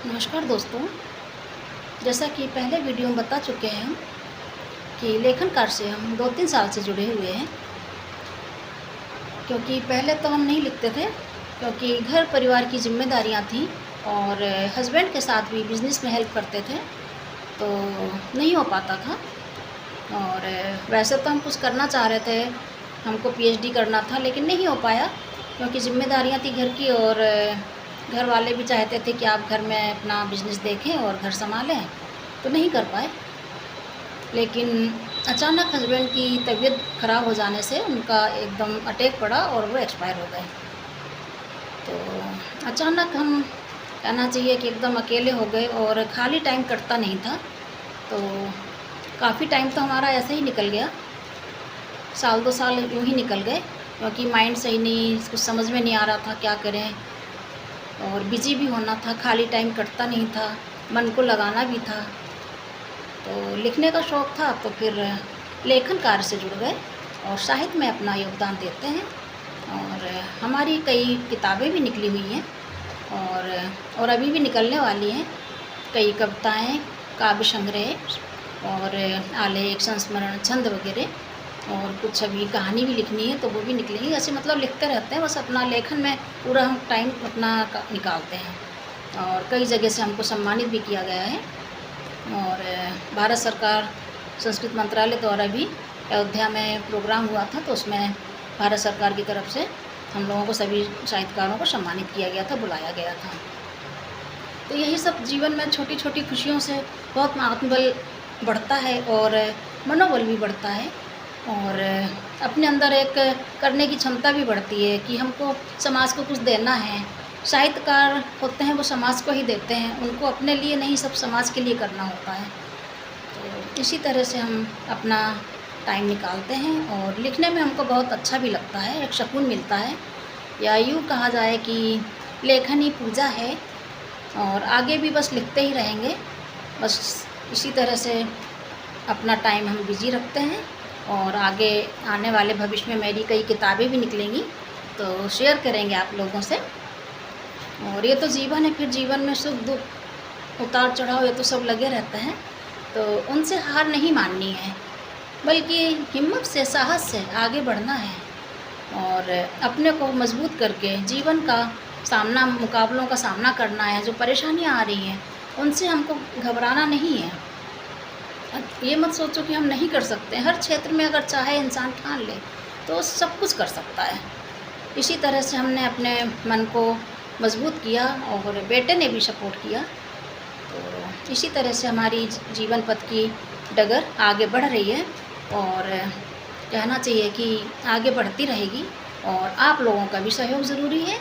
नमस्कार दोस्तों। जैसा कि पहले वीडियो में बता चुके हैं हम कि लेखन कार्य से हम 2-3 साल से जुड़े हुए हैं। क्योंकि पहले तो हम नहीं लिखते थे, क्योंकि घर परिवार की ज़िम्मेदारियां थीं और हस्बैंड के साथ भी बिज़नेस में हेल्प करते थे, तो नहीं हो पाता था। और वैसे तो हम कुछ करना चाह रहे थे, हमको पीएचडी करना था, लेकिन नहीं हो पाया क्योंकि ज़िम्मेदारियां थी घर की और घर वाले भी चाहते थे कि आप घर में अपना बिज़नेस देखें और घर संभालें, तो नहीं कर पाए। लेकिन अचानक हस्बैंड की तबीयत ख़राब हो जाने से उनका एकदम अटैक पड़ा और वो एक्सपायर हो गए। तो अचानक हम कहना चाहिए कि एकदम अकेले हो गए और खाली टाइम कटता नहीं था। तो काफ़ी टाइम तो हमारा ऐसे ही निकल गया, साल 2 साल यूँ ही निकल गए, क्योंकि माइंड सही नहीं, कुछ समझ में नहीं आ रहा था क्या करें, और बिज़ी भी होना था, खाली टाइम कटता नहीं था, मन को लगाना भी था। तो लिखने का शौक़ था, तो फिर लेखन कार्य से जुड़ गए और साहित्य में अपना योगदान देते हैं। और हमारी कई किताबें भी निकली हुई हैं और अभी भी निकलने वाली हैं। कई कविताएँ, काव्य संग्रह और आलेख, संस्मरण, छंद वगैरह, और कुछ अभी कहानी भी लिखनी है तो वो भी निकलेंगी। ऐसे मतलब लिखते रहते हैं, बस अपना लेखन में पूरा हम टाइम अपना निकालते हैं। और कई जगह से हमको सम्मानित भी किया गया है। और भारत सरकार संस्कृत मंत्रालय द्वारा भी अयोध्या में प्रोग्राम हुआ था, तो उसमें भारत सरकार की तरफ से हम लोगों को, सभी साहित्यकारों को सम्मानित किया गया था, बुलाया गया था। तो यही सब जीवन में छोटी छोटी खुशियों से बहुत आत्मबल बढ़ता है और मनोबल भी बढ़ता है, और अपने अंदर एक करने की क्षमता भी बढ़ती है कि हमको समाज को कुछ देना है। साहित्यकार होते हैं वो समाज को ही देते हैं, उनको अपने लिए नहीं, सब समाज के लिए करना होता है। तो इसी तरह से हम अपना टाइम निकालते हैं और लिखने में हमको बहुत अच्छा भी लगता है, एक सुकून मिलता है, या यूँ कहा जाए कि लेखन ही पूजा है। और आगे भी बस लिखते ही रहेंगे, बस इसी तरह से अपना टाइम हम बिज़ी रखते हैं। और आगे आने वाले भविष्य में मेरी कई किताबें भी निकलेंगी, तो शेयर करेंगे आप लोगों से। और ये तो जीवन है, फिर जीवन में सुख दुख, उतार चढ़ाव, ये तो सब लगे रहते हैं, तो उनसे हार नहीं माननी है, बल्कि हिम्मत से, साहस से आगे बढ़ना है और अपने को मजबूत करके जीवन का सामना, मुकाबलों का सामना करना है। जो परेशानियाँ आ रही हैं उनसे हमको घबराना नहीं है। ये मत सोचो कि हम नहीं कर सकते। हर क्षेत्र में अगर चाहे इंसान ठान ले तो सब कुछ कर सकता है। इसी तरह से हमने अपने मन को मजबूत किया और बेटे ने भी सपोर्ट किया। तो इसी तरह से हमारी जीवन पथ की डगर आगे बढ़ रही है और कहना चाहिए कि आगे बढ़ती रहेगी। और आप लोगों का भी सहयोग ज़रूरी है,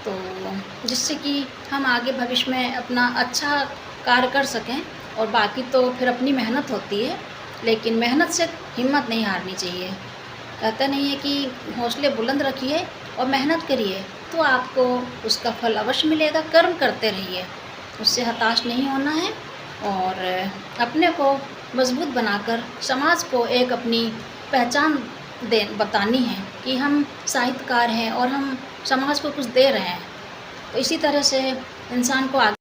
तो जिससे कि हम आगे भविष्य में अपना अच्छा कार्य कर सकें। और बाकी तो फिर अपनी मेहनत होती है, लेकिन मेहनत से हिम्मत नहीं हारनी चाहिए। कहते नहीं है कि हौसले बुलंद रखिए और मेहनत करिए तो आपको उसका फल अवश्य मिलेगा। कर्म करते रहिए, उससे हताश नहीं होना है और अपने को मजबूत बनाकर समाज को एक अपनी पहचान बतानी है कि हम साहित्यकार हैं और हम समाज को कुछ दे रहे हैं। तो इसी तरह से इंसान को आगे